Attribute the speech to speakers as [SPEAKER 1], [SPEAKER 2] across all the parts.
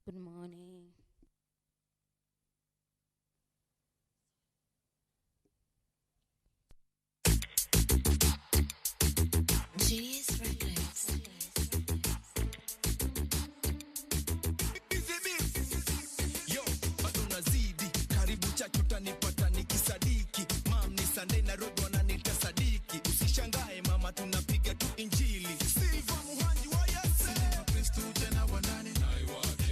[SPEAKER 1] Good morning. Genius Records.
[SPEAKER 2] Yo, adona zidi, karibu chachu utanipata nikisadiki. Mam ni Sunday na road wananiita sadiki. Usishangae mama tunapiga tu injili. Silva muhanji wa yase. Silva Kristu tena wanani.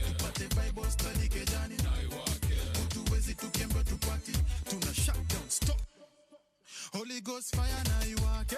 [SPEAKER 2] Tupate Bible study kejani. Utuwezi tukembe tupati. Tuna shut down, stop. Holy Ghost fire na iwake.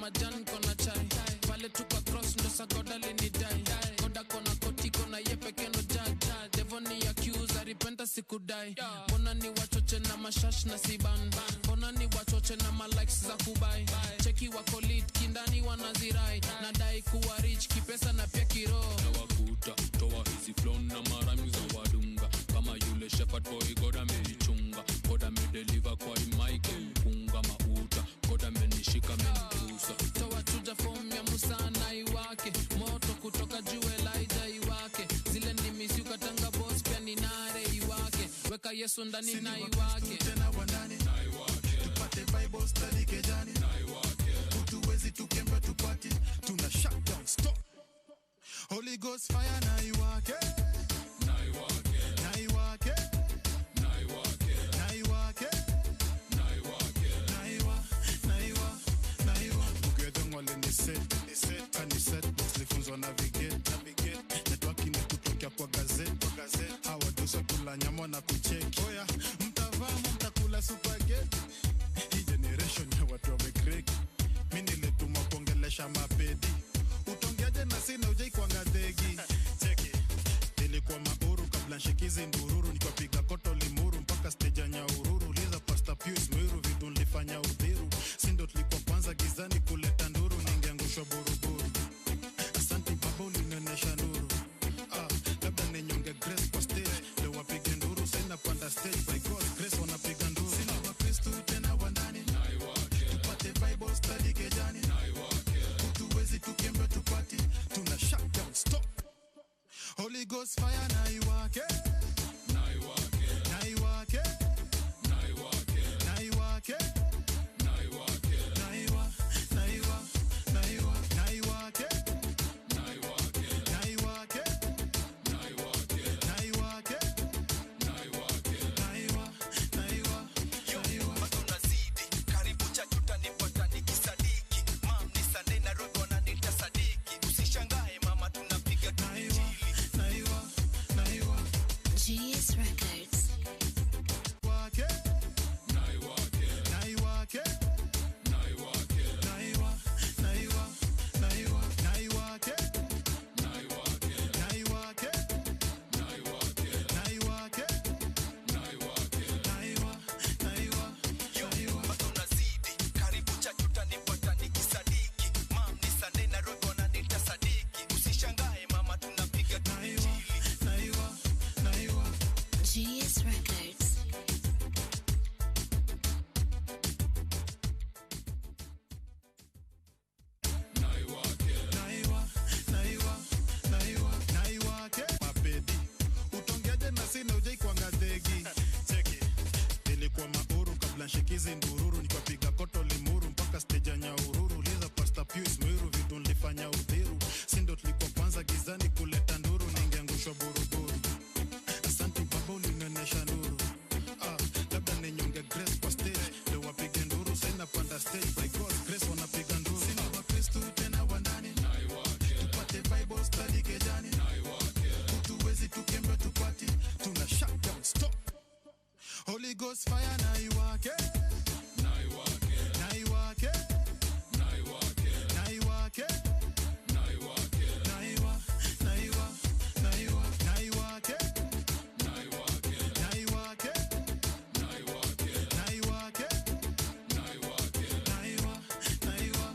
[SPEAKER 3] Majan kona chai pale tuka cross ndo sagoda lini dai goda kona koti kona yepe keno jaja devo ni accuse aripenta sikudai bona ni wachoche na mashash na siban bona ni wachoche na ma likes za kubai cheki wako lead kindani wanazirai nadai kuwa rich kipesa na pia kiro na wakuta toa hizi flow na marami za wadunga kama yule shepherd boy goda meichunga goda me deliver kwa mic mpunga mauta goda menishika menikusa toa chuja form ya Musa na iwake moto kutoka juu Elijah iwake zile ndimisi ukatanga boss pia ni nare iwake weka Yesu ndani na iwake
[SPEAKER 2] tena wandani na iwake tupate Bible study kejani na iwake utuwezi tukembe tupati tuna shut down stop Holy Ghost fire na iwake na iwake na iwake na iwake na iwake na iwake na iwa na iwa na iwa ugedongo ni set ani set tulifunzwa navigate networking ni kutokea kwa gazeti hawa dosa kula nyama na kucheki oya mtavaa mtakula spaghetti hii generation ya watu wamekreki mimi niletuma kuongelesha mapedi utongeaje na sina ujai kwanga degi cheki nilikuwa mauru kabla nshikizi ndururu nikapiga koto limuru mpaka stage ya Nyahururu liza Pastor Pius Mwiru vitu nilifanya udhiru sindo tulikuwa kwanza gizani kuleta nduru ningeangushwa buruburu asante baba ulinionyesha nuru labda ninyonge grace kwa stage leo wapige nduru sina panda stage by God grace wanapiga nduru sina wa Kristo tena wandani tupate Bible study kejani utuwezi tukembe tupati tuna shut down stop Holy Ghost fire na iwake na iwake na iwake na iwake na iwake na iwake na iwa na iwa na iwa na iwake na iwake na iwake na iwake na iwake na iwake na iwa na iwa na iwa matuna zidi karibu chachu utanipata nikisadiki mam ni Sunday na road wananiita sadiki usishangae mama tunapiga tu injili
[SPEAKER 1] Genius Records. Genius Records.
[SPEAKER 2] utongeaje na sina ujai kwanga degi cheki nilikuwa mauru kabla nshikizi ndururu nikapiga koto limuru mpaka stage ya Nyahururu liza Pastor Pius Mwiru vitu nilifanya udhiru sindo tulikuwa kwanza gizani kuleta nduru ningeangushwa buruburu asante baba ulinionyesha nuru labda ninyonge grace kwa stage leo wapige nduru sina panda stage by God grace wanapiga nduru sina wa Kristo tena wandani tupate Bible study kejani utuwezi tukembe tupati tuna shut down stop Holy Ghost fire na iwake na iwake na iwake na iwake na iwake na iwake na iwa na iwa na iwa na iwake na iwake na iwake na iwake na iwake na iwake na iwa na iwa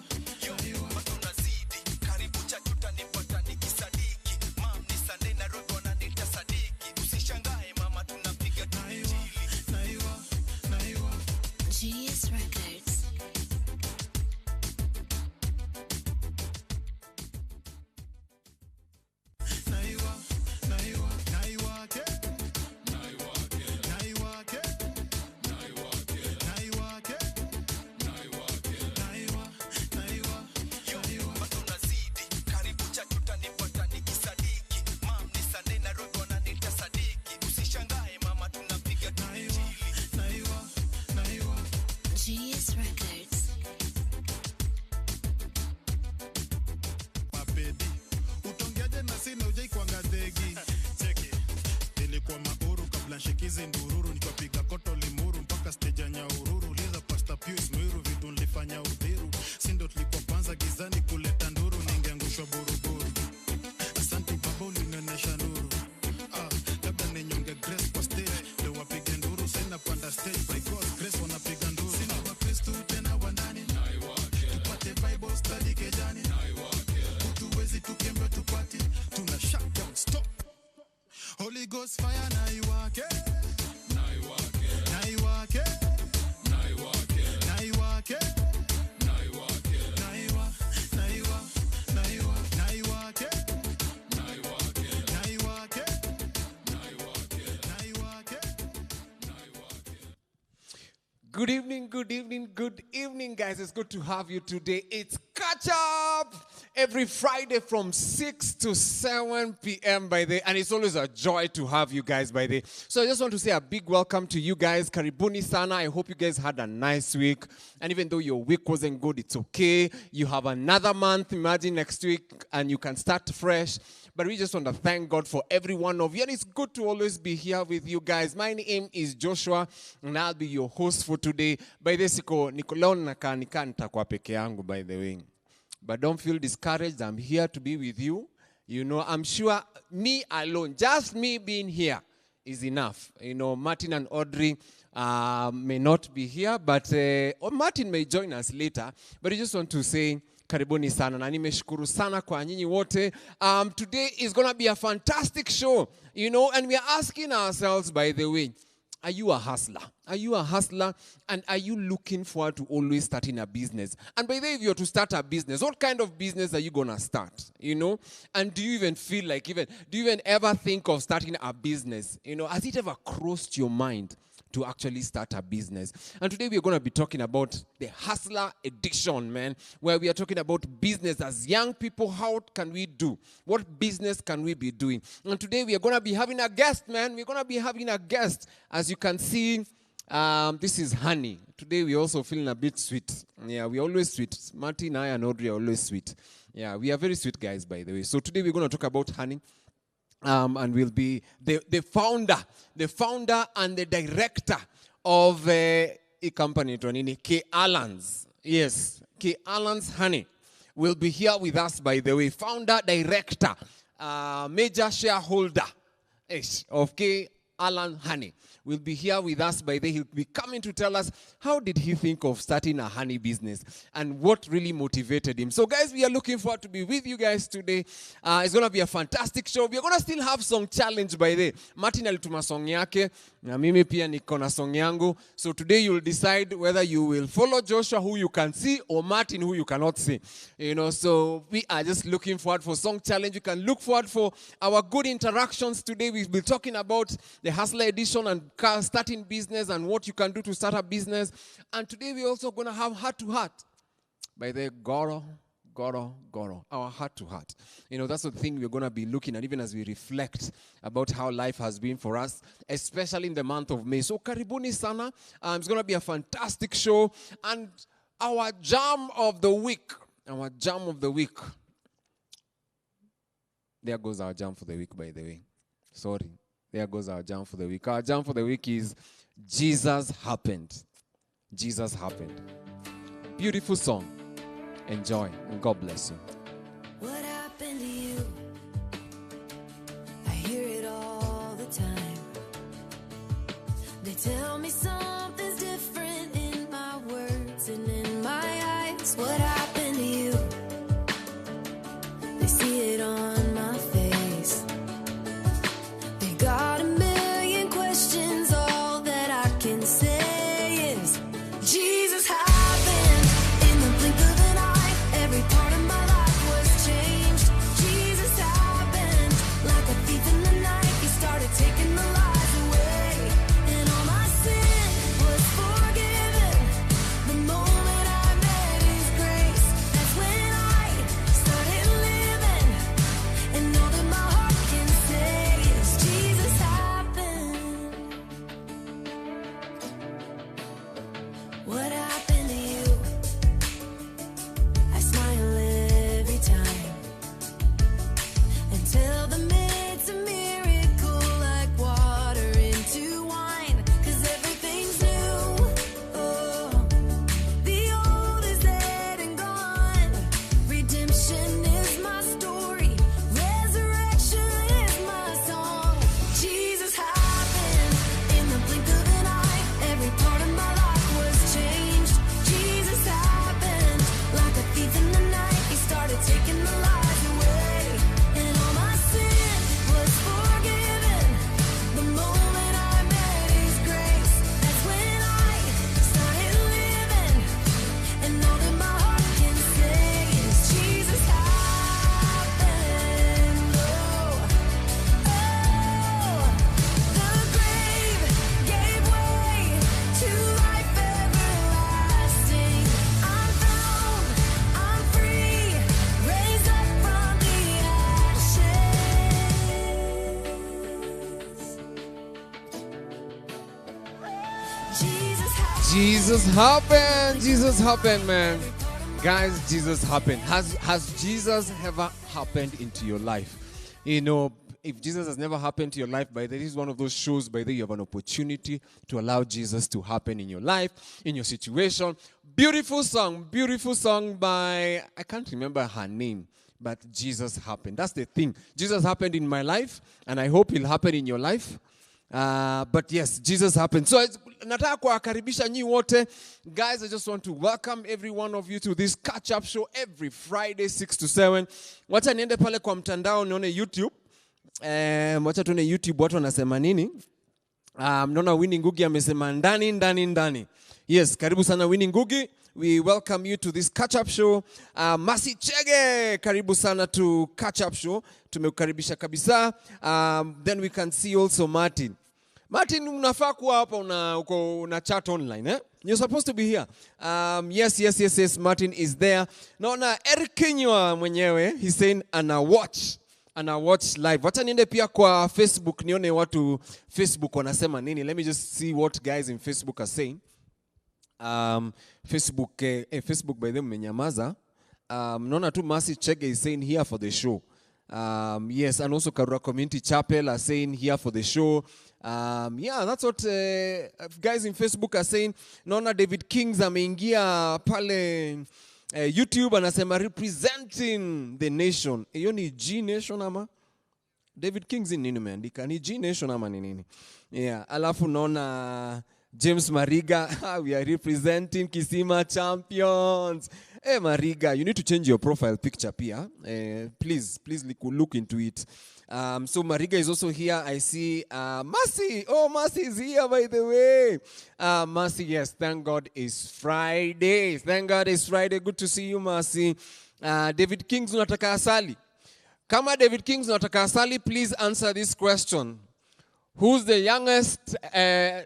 [SPEAKER 2] na iwa matuna zidi karibu chachu utanipata nikisadiki mam ni Sunday na road wananiita sadiki usishangae mama tunapiga tu injili na iwa na iwa tena sina ujai kwanga dhegi. Cheki. Nilikuwa mauru kabla nshikizi ndururu, nikapiga koto limuru mpaka stage ya Nyahururu. Liza Pastor Pius Mwiru vitu nilifanya udhiru. Sindo tulikuwa kwanza gizani kuleta nduru, ningeangushwa buruburu. Asante baba ulinionyesha nuru. Labda ninyonge grace kwa stage, leo wapige nduru. Sina panda stage, by God's grace wanapiga nduru. Sina wa Kristu tena wandani, tupate Bible study kejani. Tuwezi tukembe tupati, tuna shut down, stop. Holy Ghost fire na iwake, na iwake, na iwake, na iwake, na iwake, na iwake, na iwa, na iwa, na iwa, na iwake, na iwake, na iwake, na iwake, na iwake, na iwake.
[SPEAKER 4] Good evening, guys. It's good to have you today. It's Catch Up every Friday from 6 to 7 p.m. by the, and it's always a joy to have you guys by the. So I just want to say a big welcome to you guys. Karibuni sana. I hope you guys had a nice week. And even though your week wasn't good, it's okay. You have another month. Imagine next week, and you can start fresh. But we just want to thank God for every one of you. And it's good to always be here with you guys. My name is Joshua, and I'll be your host for today. By the way, Nikolao nakanika nitakuwa peke yangu, by the way. But don't feel discouraged. I'm here to be with you. You know, I'm sure me alone, just me being here is enough. You know, Martin and Audrey may not be here, but Martin may join us later. But I just want to say, karibuni sana na nimeshukuru sana kwa nyinyi wote. Today is going to be a fantastic show, you know, and we are asking ourselves, by the way, are you a hustler? Are you a hustler? And are you looking forward to always starting a business? And by the way, if you're to start a business, what kind of business are you going to start? You know? And do you even feel like do you even ever think of starting a business? You know, has it ever crossed your mind to actually start a business? And today we're going to be talking about the hustler edition, man, where we are talking about business as young people. How can we do? What business can we be doing? And today we are going to be having a guest, man. We're going to be having a guest. As you can see, this is Honey. Today we're also feeling a bit sweet. Yeah, we're always sweet. Martin, I, and Audrey are always sweet. Yeah, we are very sweet guys, by the way. So today we're going to talk about Honey. And will be the founder and the director of a company, K. Allen's. Yes, K. Allen's Honey will be here with us, by the way. Founder, director, major shareholder of K. Allen Honey will be here with us. By the way, he'll be coming to tell us how did he think of starting a honey business and what really motivated him. So guys, we are looking forward to be with you guys today. It's going to be a fantastic show. We're going to still have song challenge, by the way. Martin alituma song yake na mimi pia niko na song yangu. So today you'll decide whether you will follow Joshua, who you can see, or Martin, who you cannot see. You know, so we are just looking forward for song challenge. You can look forward for our good interactions today. We'll be talking about the Hustler Edition and starting business and what you can do to start a business. And today we're also going to have heart-to-heart. By the Goro, our heart-to-heart. You know, that's the thing we're going to be looking at, even as we reflect about how life has been for us, especially in the month of May. So, karibuni sana. It's going to be a fantastic show. And our jam of the week. There goes our jam for the week, by the way. Sorry. There goes our jam for the week. Our jam for the week is Jesus Happened. Jesus Happened. Beautiful song. Enjoy, and God bless you.
[SPEAKER 1] What happened to you? I hear it all the time. They tell me something's different in my words and in my eyes. What happened to you? They see it on my face. They got a million questions. All that I can say is Jesus happened in the blink of an eye. Every part of my life was changed. Jesus happened like a thief in the night. He started taking the lies away, and all my sin was
[SPEAKER 4] Jesus happened. Jesus happened, man. Guys, Jesus happened. Has Jesus ever happened into your life? You know, if Jesus has never happened to your life, by this is one of those shows by the you have an opportunity to allow Jesus to happen in your life, in your situation. Beautiful song by, I can't remember her name, but Jesus happened. That's the thing. Jesus happened in my life, and I hope he'll happen in your life. But yes, Jesus happened. So nataka kuwakaribisha nyi wote. Guys, I just want to welcome every one of you to this catch-up show every Friday 6 to 7. Wacha niende pale kwa mtandao nione YouTube. Wacha tuone YouTube watu wanasema nini. Mnaona Winnie Ngugi amesema ndani. Yes, karibu sana Winnie Ngugi. We welcome you to this catch-up show. Masi Chege, karibu sana to catch-up show. Tumekukaribisha kabisa. Then we can see also Martin. Martin, unafaa kuwa hapa una chat online, eh? You're supposed to be here. Yes. Martin is there. Naona Eric Kinywa mwenyewe, he's saying ana watch live. Wacha niende pia kwa Facebook nione watu Facebook wanasema nini. Let me just see what guys in Facebook are saying. Facebook by them menyamaza. Naona tu Mercy Chege is saying here for the show. Yes, and also Karura Community Chapel are saying here for the show. Yeah, that's what guys in Facebook are saying. Naona David Kings ameingia pale YouTube anasema representing the nation. Hiyo ni G Nation ama? David Kings nini umeandika? Ni G Nation ama ni nini? Yeah, alafu naona James Mariga, we are representing Kisima Champions. Hey Mariga, you need to change your profile picture pia. Please look into it. So Mariga is also here. I see Mercy. Oh, Mercy is here by the way. Mercy, yes, thank God it's Friday. Good to see you, Mercy. David Kings unataka asali. Kama David Kings unataka asali, please answer this question. Who's the youngest,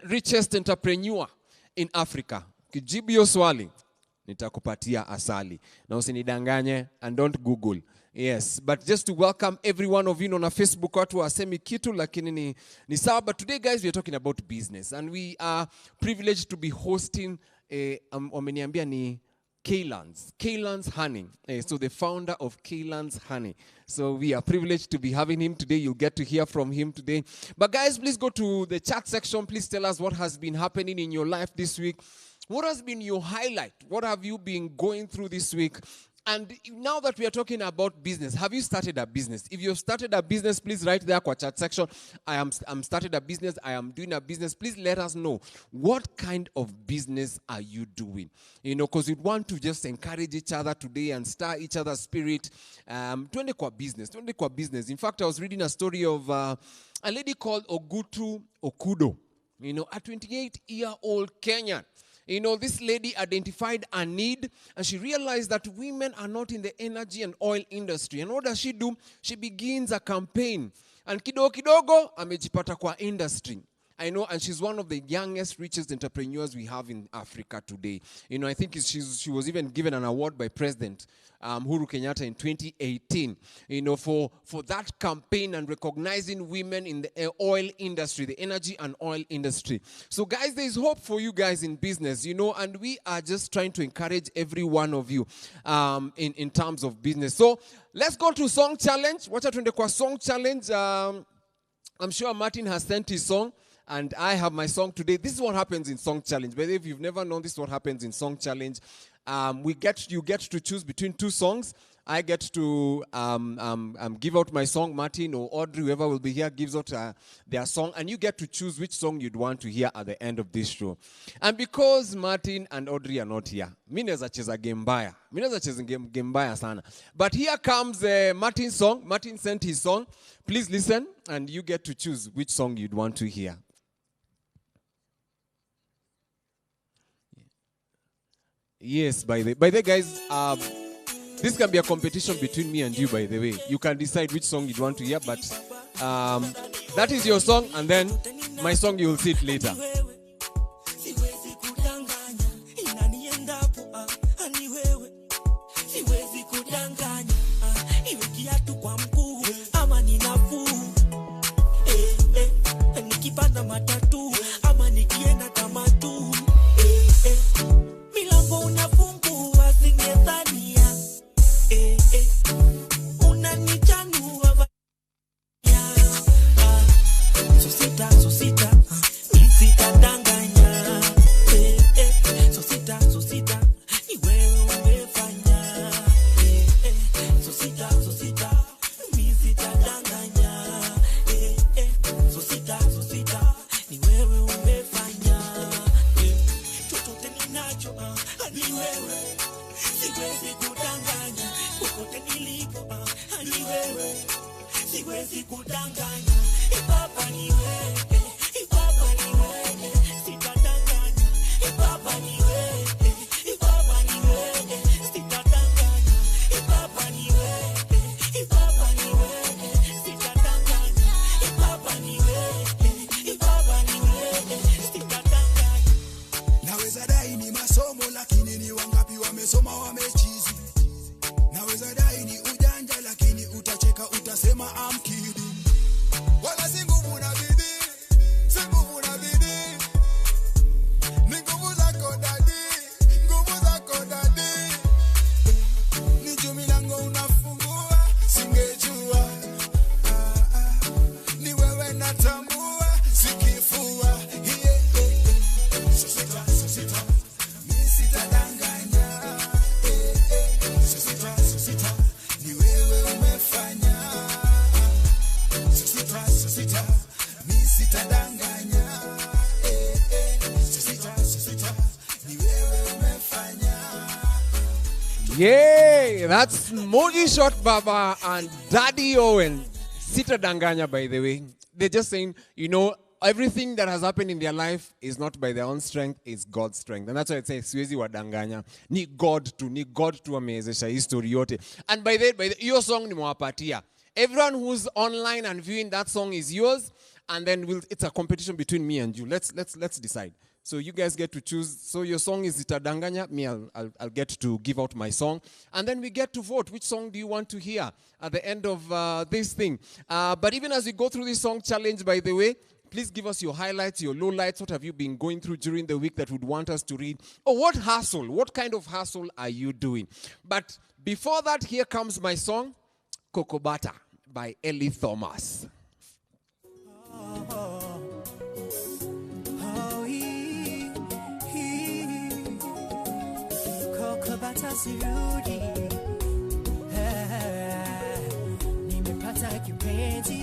[SPEAKER 4] richest entrepreneur in Africa? Kijibu hiyo swali, nitakupatia asali. Na usinidanganye, and don't Google. Yes, but just to welcome every one of you on Facebook, watu wasemi kitu, lakini ni sawa. But today, guys, we are talking about business. And we are privileged to be hosting, wameniambia ni Kaylan's Honey. So the founder of Kaylan's Honey. So we are privileged to be having him today. You'll get to hear from him today. But guys, please go to the chat section. Please tell us what has been happening in your life this week. What has been your highlight? What have you been going through this week? And now that we are talking about business, have you started a business? If you've started a business, please write there kwa chat section. I'm started a business. I am doing a business. Please let us know what kind of business are you doing? You know, because we want to just encourage each other today and stir each other's spirit. Twende kwa business. In fact, I was reading a story of a lady called Ogutu Okudo. You know, a 28-year-old Kenyan. You know, this lady identified a need and she realized that women are not in the energy and oil industry. And what does she do? She begins a campaign. And kidogo amejipata kwa industry. I know, and she's one of the youngest, richest entrepreneurs we have in Africa today. You know, I think she was even given an award by President Uhuru Kenyatta in 2018, you know, for that campaign and recognizing women in the oil industry, the energy and oil industry. So, guys, there is hope for you guys in business, you know, and we are just trying to encourage every one of you in terms of business. So, let's go to Song Challenge. Wacha tuende kwa Song Challenge. I'm sure Martin has sent his song. And I have my song today. This is what happens in Song Challenge. But if you've never known, this is what happens in Song Challenge. You get to choose between two songs. I get to give out my song. Martin or Audrey, whoever will be here, gives out their song. And you get to choose which song you'd want to hear at the end of this show. And because Martin and Audrey are not here, mi naweza cheza game mbaya sana. But here comes Martin's song. Martin sent his song. Please listen, and you get to choose which song you'd want to hear. Yes, by the way, guys, this can be a competition between me and you, by the way. You can decide which song you want to hear, but that is your song, and then my song, you will see it later.
[SPEAKER 5] Nikipanda matatu ama nikienda tamatu siwezi kudanganya. Ipapa ni wewe, ipapa ni wewe, sitadanganya. Ipapa ni wewe, ipapa ni wewe, sitadanganya. Ipapa ni wewe, ipapa ni wewe, sitadanganya. Ipapa ni wewe, ipapa ni wewe, sitadanganya.
[SPEAKER 2] Naweza dai ni masomo lakini ni wangapi wamesoma wamechizi. Naweza dai ni ujanja lakini utacheka utasema I'm kidding. Wala si nguvu na bidii, si nguvu na bidii. Ni nguvu zako dadi, nguvu zako dadi. Ni juu milango unafungua, singejua. Ni wewe natambua, sikifua. Sosita, mimi sitadanganya. Sosita, ni wewe umefanya. Sosita, mimi sitadanganya. Sosita, ni wewe umefanya.
[SPEAKER 4] Yay! That's Moji Shot Baba and Daddy Owen. Sita Danganya, by the way. They're just saying, you know, everything that has happened in their life is not by their own strength, it's God's strength. And that's why it says, siwezi wadanganya. Ni God tu amewezesha hii story yote. And by the way, your song ni mwapatia. Everyone who's online and viewing that song is yours. And then it's a competition between me and you. Let's decide. So you guys get to choose. So your song is Itadanganya. Me, I'll get to give out my song. And then we get to vote. Which song do you want to hear at the end of this thing? But even as we go through this song challenge, by the way, please give us your highlights, your lowlights. What have you been going through during the week that would want us to read? Or what hustle? What kind of hustle are you doing? But before that, here comes my song, Kokobata by Ellie Thomas.
[SPEAKER 5] Kokobata sirudi, nimepata kipenzi,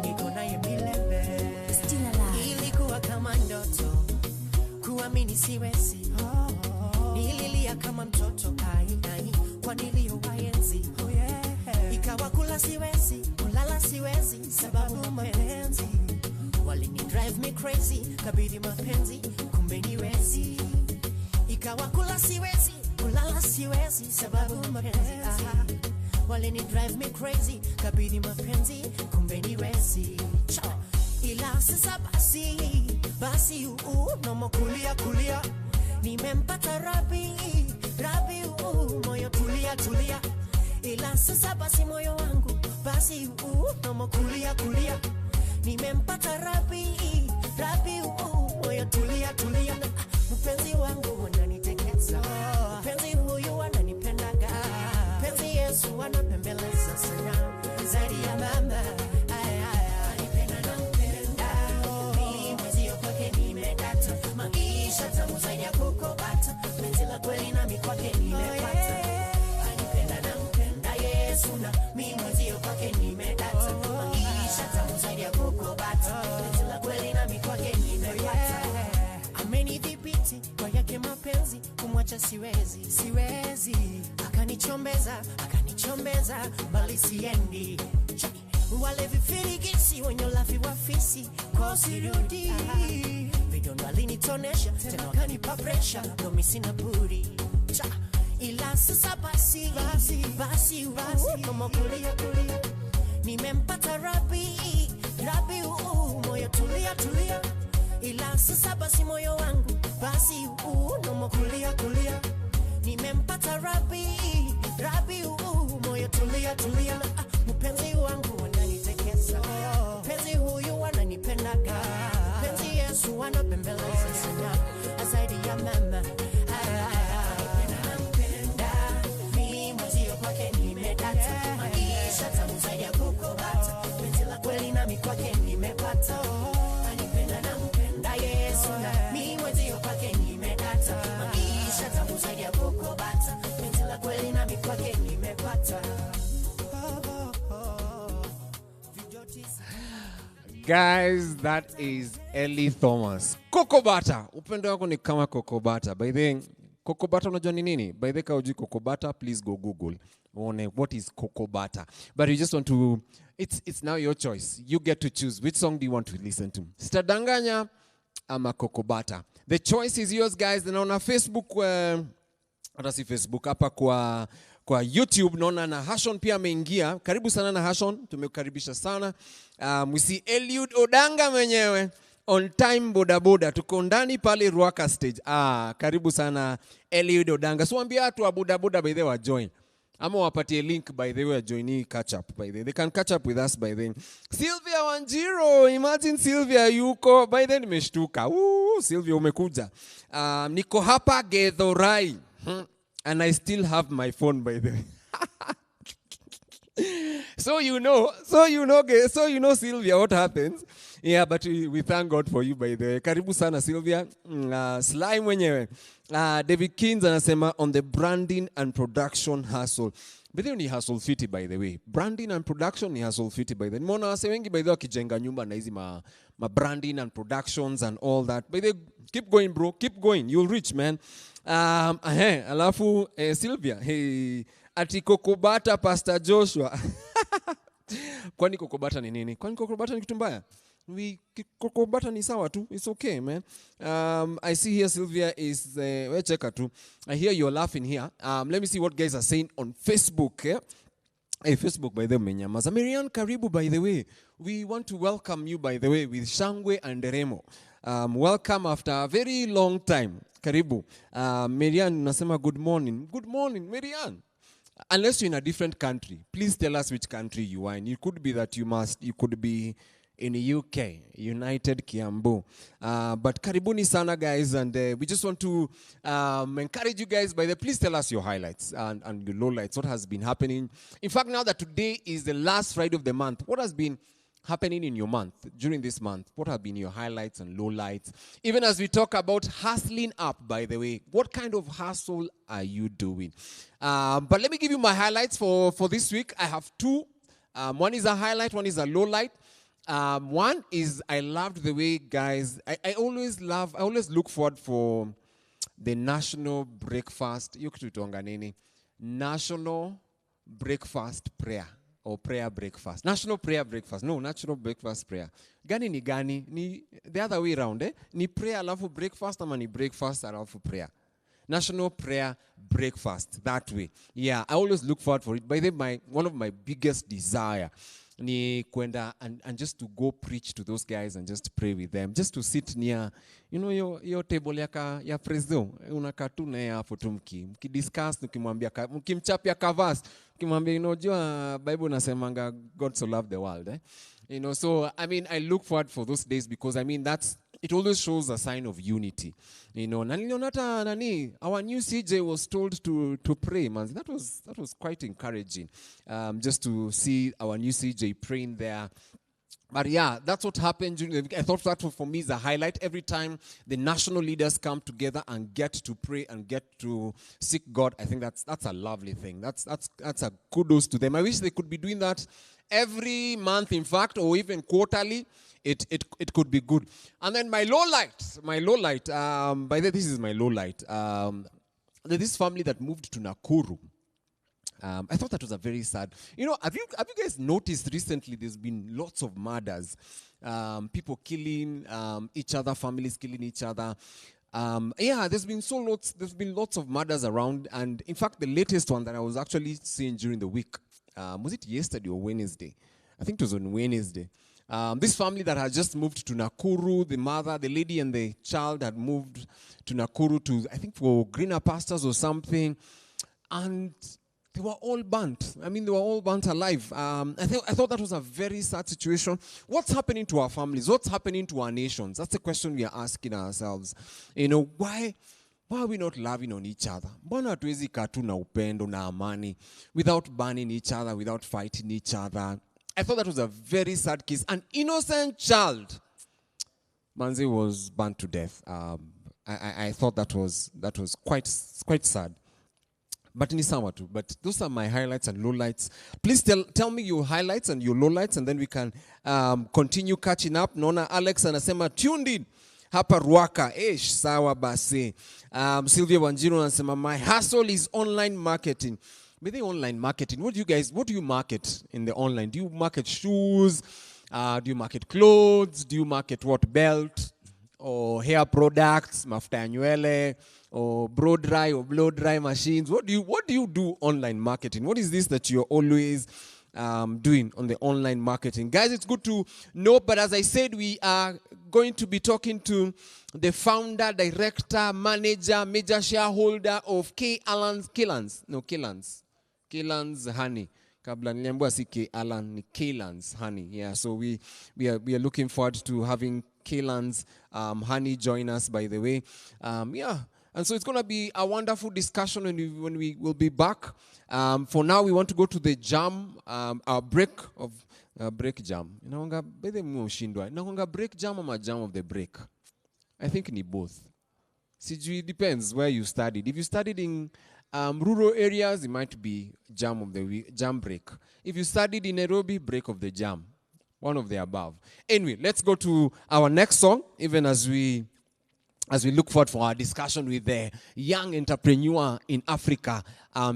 [SPEAKER 5] niko naye milele. Ilikuwa kama ndoto, kuamini siwezi. Nililia kama mtoto ai, kwa niliyowaenzi. Ikawa kula siwezi, kulala siwezi, sababu mapenzi. Walini drive me crazy, kabidi mapenzi, kumbe niwezi. Ikawa kula siwezi, kulala siwezi, sababu mapenzi. Walini drive me crazy, kabidi mapenzi, kumbe niwezi. Ila sasa basi nomo kulia. Nimempata rabi, moyo tulia. Ila sasa basi moyo wangu, basi nomo kulia. Nimempata rabi, moyo tulia. Mpenzi wangu wananitekeza, mpenzi huyu wananipendaga, mpenzi Yesu wanapembeleza sana, zaidi ya mama. Anipenda na mpenda, mimi mwezio kwake nimedata, maisha tamu zaidi ya kokobata, penzi la kweli nami kwake nimepata. Anipenda na mpenda Yesu na mimi mwezio kwake nimedata, maisha tamu zaidi ya kokobata, penzi la kweli nami kwake nimepata. Amenidhibiti kwa yake mapenzi, kumwacha siwezi. Akanichombeza, bali siendi. Wale vifirigisi wenye ulafi wafisi, kwa sirudi. Vidonda alinitonesha, tena wakanipa pressure, ndo mimi sina budi. Ila sasa basi, mama kulia. Nimempata rabi, moyo tulia. Ila sasa basi moyo wangu, basi nomo kulia. Nimempata rabi, moyo tulia. Mpenzi wangu wananitekeza, mpenzi huyu wananipendaga, mpenzi Yesu wanapembeleza sana, zaidi ya mama. Anipenda, mimi mwezio kwake nimedata, maisha tamu zaidi ya kokobata, penzi la kweli nami kwake nimepata. Anipenda na mpenda Yesu na mimi mwezio kwake nimedata, maisha tamu zaidi ya kokobata, penzi la kweli nami kwake nimepata.
[SPEAKER 4] Guys, that is Ellie Thomas. Kokobata. Upendo wako ni kama kokobata. By the way, Cocoa butter unajua ni nini? By the way, cocoa butter, please go Google. What is cocoa butter? But you just want to, it's now your choice. You get to choose which song do you want to listen to. Stadanganya ama cocoa butter. The choice is yours, guys. Na on Facebook, hata si Facebook, hapa kwa YouTube, naona na Hashon pia ameingia. Karibu sana na Hashon, tumekukaribisha sana. We see Eliud Odanga mwenyewe. On time bodaboda, tuko ndani pale Ruaka stage. Karibu sana Eliud Odanga. So ambia watu wa bodaboda by the way join. Ama wapatie link by the way join catch up by the way. They can catch up with us by then. Sylvia Wanjiro, imagine Sylvia yuko by then nimeshtuka. Sylvia umekuja. Niko hapa Gedhorai. And I still have my phone by the way. So you know Sylvia what happens. Yeah, but we thank God for you by the way. Karibu sana Sylvia. Sly mwenyewe. David Kins anasema on the branding and production hustle. By the way ni hustle fiti by the way. Branding and production ni hustle fiti by the way. Nimeona wase wengi by the way wakijenga nyumba na hizi ma branding and productions and all that. By the way, keep going bro, keep going. You'll reach man. Alafu Sylvia, hey, ati kokobata Pastor Joshua. Kwani kokobata ni nini? Kwani kokobata ni kitu mbaya? Kokobata ni sawa tu. It's okay, man. I see here Sylvia is cheka tu. I hear you're laughing here. Let me see what guys are saying on Facebook. Hey, Facebook by the way, menyamaza. Marianne karibu by the way. We want to welcome you by the way with Shangwe and Remo. Welcome after a very long time. Karibu. Marianne nasema good morning. Good morning, Marianne. Unless you're in a different country, please tell us which country you are in. It could be that you could be in the UK, United Kiambu. But karibuni sana guys, and we just want to encourage you guys by the please tell us your highlights and your lowlights. What has been happening? In fact, now that today is the last Friday of the month, what has been happening in your month, during this month? What have been your highlights and lowlights? Even as we talk about hustling up, by the way, what kind of hustle are you doing? But let me give you my highlights for this week. I have two. One is a highlight, one is a lowlight. One is I loved the way, guys, I always look forward for the national breakfast. National breakfast prayer. Or prayer breakfast. National prayer breakfast. No, national breakfast prayer. Gani ni gani? Ni the other way around, eh? Ni prayer alafu breakfast ama ni breakfast alafu prayer. National prayer breakfast. That way. Yeah, I always look forward for it. By the way, one of my biggest desire ni kwenda and just to go preach to those guys and just pray with them. Just to sit near, you know, your table ya president. Unakaa tu naye hapo tu mkidiscuss, mkimchapia kavas. Kimwambia, Bible nasemanga God so loved the world. You know, so I mean, I look forward for those days because I mean it always shows a sign of unity. You know, our new CJ was told to pray, man. That was quite encouraging. Just to see our new CJ praying there. But yeah, that's what happened during the week. I thought that for me is a highlight. Every time the national leaders come together and get to pray and get to seek God, I think that's a lovely thing. That's a kudos to them. I wish they could be doing that every month, in fact, or even quarterly. It could be good. And then my low light. By the way, this is my low light. This family that moved to Nakuru. I thought that was a very sad. You know, have you guys noticed recently there's been lots of murders, people killing each other, families killing each other. Yeah, there's been lots of murders around, and in fact, the latest one that I was actually seeing during the week, was it yesterday or Wednesday? I think it was on Wednesday. This family that had just moved to Nakuru, the lady and the child had moved to Nakuru to, I think, for greener pastures or something, and they were all burnt. I mean, they were all burnt alive. I thought that was a very sad situation. What's happening to our families? What's happening to our nations? That's the question we are asking ourselves. You know, why are we not loving on each other? Mbona hatuwezi kaa tu na upendo na amani without burning each other, without fighting each other? I thought that was a very sad case. An innocent child, Manzi, was burnt to death. I thought that was quite sad. But ni sawa tu. But those are my highlights and lowlights. Please tell me your highlights and your lowlights, and then we can continue catching up. Naona Alex anasema tuned in. hapa Ruaka. Sawa basi. Sylvia Wanjiru anasema my hustle is online marketing. With the online marketing, what do you market in the online? Do you market shoes? Do you market clothes? Do you market what, belt or hair products, mafuta ya nywele, or blow dry machines? What do you do online marketing? What is this that you're always doing on the online marketing? Guys, it's good to know, but as I said, we are going to be talking to the founder, director, manager, major shareholder of Killans Honey. Kabla niliambiwa si K Alan, ni Killans Honey. Yeah, so we are looking forward to having Killans Honey join us, by the way. Yeah. And so it's going to be a wonderful discussion when we will be back. For now, we want to go to the jam, our break jam. Inaonga bede mushindwa. Inaonga break jam or jam of the break. I think ni both. It depends where you studied. If you studied in rural areas, it might be jam of the week, jam break. If you studied in Nairobi, break of the jam. One of the above. Anyway, let's go to our next song, even as we look forward for our discussion with the young entrepreneur in Africa,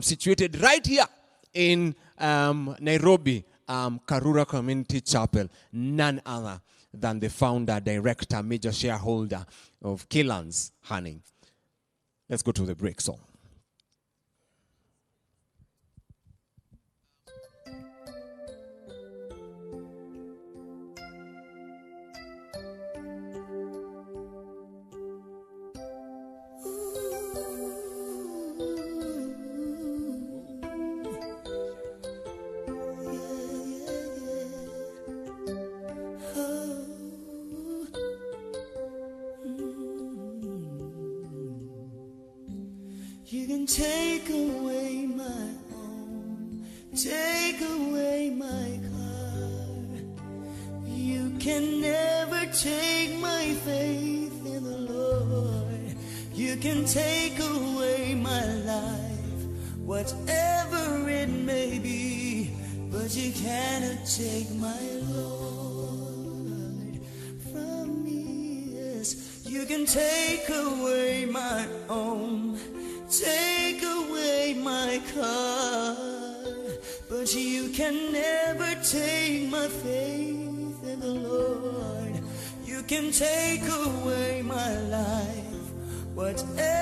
[SPEAKER 4] situated right here in Nairobi, Karura Community Chapel, none other than the founder, director, major shareholder of Killans Honey. Let's go to the break song.
[SPEAKER 5] You can take away my home, take away my car. You can never take my faith in the Lord. You can take away my life, whatever it may be, but you cannot take my Lord from me. Yes, you can take away my home, take away my car, but you can never take my faith in the Lord. You can take away my life, whatever